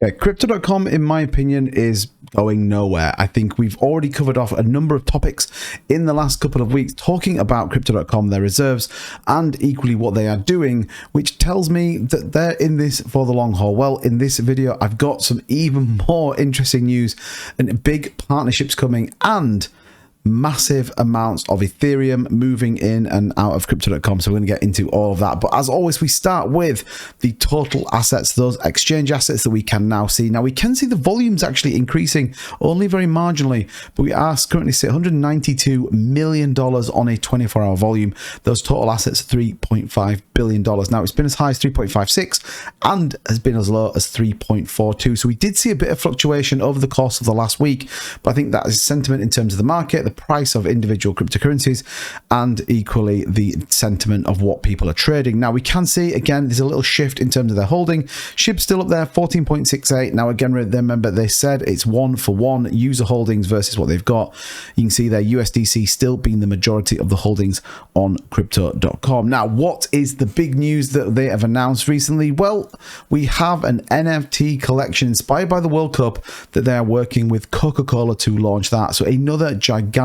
Okay, Crypto.com, in my opinion, is going nowhere. I think we've already covered off a number of topics in the last couple of weeks talking about Crypto.com, their reserves, and equally what they are doing, which tells me that they're in this for the long haul. Well, in this video, I've got some even more interesting news and big partnerships coming and massive amounts of Ethereum moving in and out of Crypto.com. So we're going to get into all of that. But as always, we start with the total assets, those exchange assets that we can now see. Now we can see the volumes actually increasing only very marginally, but we are currently sitting $192 million on a 24-hour volume. Those total assets, $3.5 billion. Now it's been as high as 3.56 and has been as low as 3.42. So we did see a bit of fluctuation over the course of the last week, but I think that is sentiment in terms of the market, the price of individual cryptocurrencies, and equally the sentiment of what people are trading. Now we can see again there's a little shift in terms of their holding. SHIB's still up there, 14.68. Now again, remember they said it's 1-for-1 user holdings versus what they've got. You can see their USDC still being the majority of the holdings on Crypto.com. Now what is the big news that they have announced recently? Well, we have an NFT collection inspired by the World Cup that they are working with Coca-Cola to launch that. So another gigantic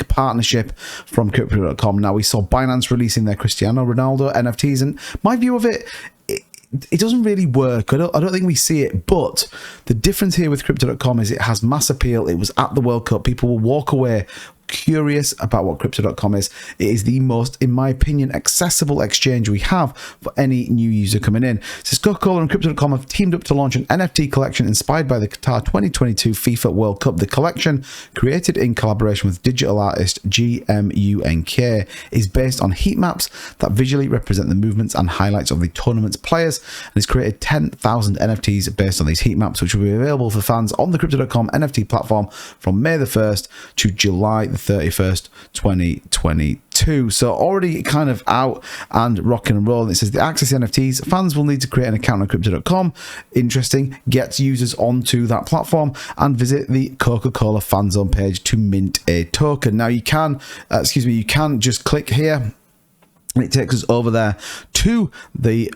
partnership from Crypto.com. Now we saw Binance releasing their Cristiano Ronaldo NFTs, and my view of it doesn't really work. I don't think we see it, but the difference here with Crypto.com is it has mass appeal. It was at the World Cup. People will walk away curious about what Crypto.com is. It is the most, in my opinion, accessible exchange we have for any new user coming in. So Coca-Cola and Crypto.com have teamed up to launch an NFT collection inspired by the Qatar 2022 FIFA World Cup. The collection, created in collaboration with digital artist GMUNK, is based on heat maps that visually represent the movements and highlights of the tournament's players, and has created 10,000 NFTs based on these heat maps, which will be available for fans on the Crypto.com NFT platform from May the 1st to July the 31st, 2022. So already kind of out and rocking and rolling. It says the access to NFTs, fans will need to create an account on Crypto.com. Interesting. Gets users onto that platform and visit the Coca-Cola fan zone page to mint a token. Now you can, you can just click here. It takes us over there to the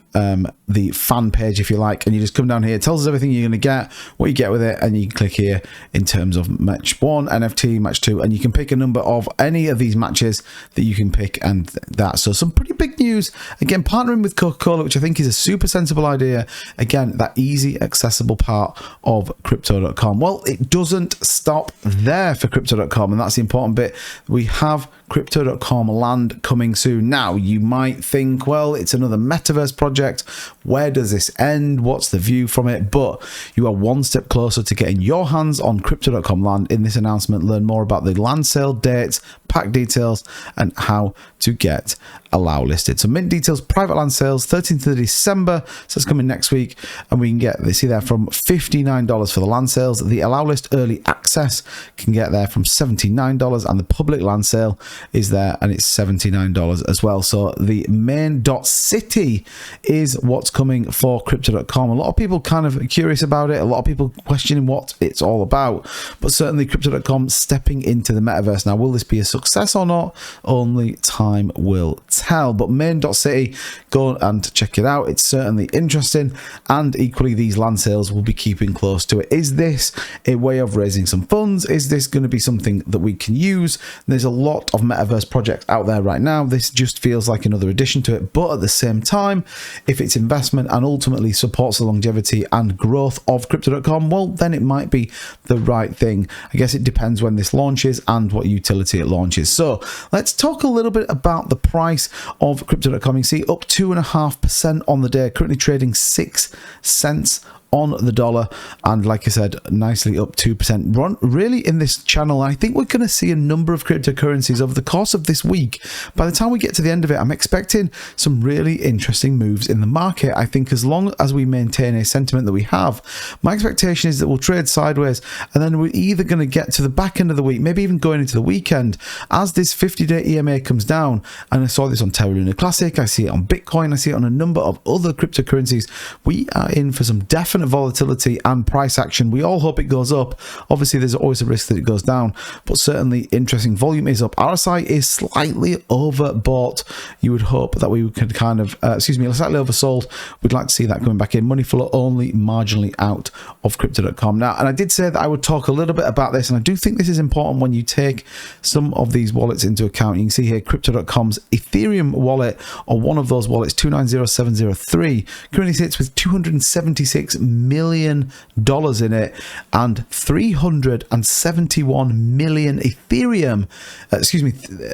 fan page, if you like, and you just come down here. It tells us everything you're going to get, what you get with it, and you can click here in terms of match 1, NFT, match 2, and you can pick a number of any of these matches that you can pick, and that. So some pretty big news. Again, partnering with Coca-Cola, which I think is a super sensible idea. Again, that easy, accessible part of Crypto.com. Well, it doesn't stop there for Crypto.com, and that's the important bit. We have Crypto.com land coming soon. Now, you might think, well, it's another metaverse project. Where does this end? What's the view from it? But you are one step closer to getting your hands on Crypto.com land. In this announcement, learn more about the land sale dates, pack details, and how to get allow listed. So mint details, private land sales, 13th of December. So it's coming next week, and we can get, they see there, from $59 for the land sales. The allow list early access can get there from $79, and the public land sale is there, and it's $79 as well. So the main .city is what's coming for Crypto.com. A lot of people kind of curious about it. A lot of people questioning what it's all about, but certainly Crypto.com stepping into the metaverse. Now, will this be a success or not? Only time will tell. But main.city, go and check it out. It's certainly interesting, and equally these land sales will be keeping close to it. Is this a way of raising some funds? Is this going to be something that we can use? There's a lot of metaverse projects out there right now. This just feels like another addition to it, but at the same time, if it's investment and ultimately supports the longevity and growth of Crypto.com, well, then it might be the right thing. I guess it depends when this launches and what utility it launches. So let's talk a little bit about the price of Crypto.com. You see up 2.5% on the day, currently trading 6 cents on the dollar, and like I said, nicely up 2%. Really in this channel, I think we're going to see a number of cryptocurrencies over the course of this week. By the time we get to the end of it, I'm expecting some really interesting moves in the market. I think as long as we maintain a sentiment that we have, my expectation is that we'll trade sideways, and then we're either going to get to the back end of the week, maybe even going into the weekend, as this 50-day EMA comes down. And I saw this on Terra Luna Classic, I see it on Bitcoin, I see it on a number of other cryptocurrencies. We are in for some definite infinite volatility and price action. We all hope it goes up. Obviously, there's always a risk that it goes down, but certainly interesting. Volume is up. RSI is slightly overbought. You would hope that we could kind of, slightly oversold. We'd like to see that coming back in. Money flow only marginally out of crypto.com. Now, and I did say that I would talk a little bit about this, and I do think this is important when you take some of these wallets into account. You can see here crypto.com's Ethereum wallet, or one of those wallets, 290703, currently sits with $276 million in it and 371 million Ethereum,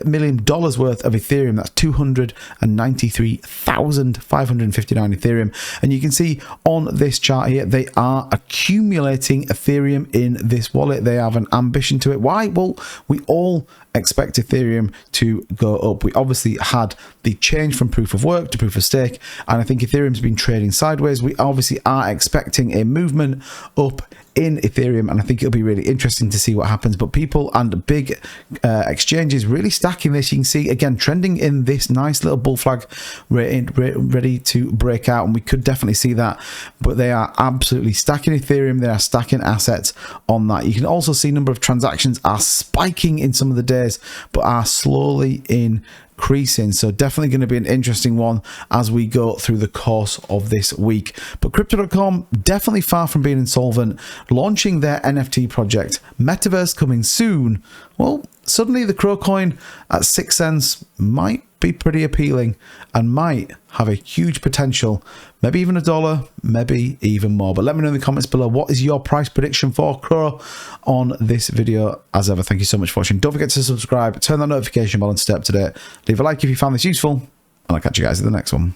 million dollars worth of Ethereum. That's 293,559 Ethereum. And you can see on this chart here, they are accumulating Ethereum in this wallet. They have an ambition to it. Why? Well, we all expect Ethereum to go up. We obviously had the change from proof of work to proof of stake, and I think Ethereum's been trading sideways. We obviously are expecting a movement up in Ethereum, and I think it'll be really interesting to see what happens. But people and big exchanges really stacking this. You can see again trending in this nice little bull flag, ready to break out, and we could definitely see that. But they are absolutely stacking Ethereum. They are stacking assets on that. You can also see number of transactions are spiking in some of the days, but are slowly increasing. So definitely going to be an interesting one as we go through the course of this week. But crypto.com definitely far from being insolvent, launching their NFT project, Metaverse coming soon. Well, suddenly the Crow coin at 6 cents might be pretty appealing and might have a huge potential, maybe even $1, maybe even more. But let me know in the comments below, what is your price prediction for Crow on this video? As ever, thank you so much for watching. Don't forget to subscribe, turn that notification bell and stay up to date. Leave a like if you found this useful, and I'll catch you guys in the next one.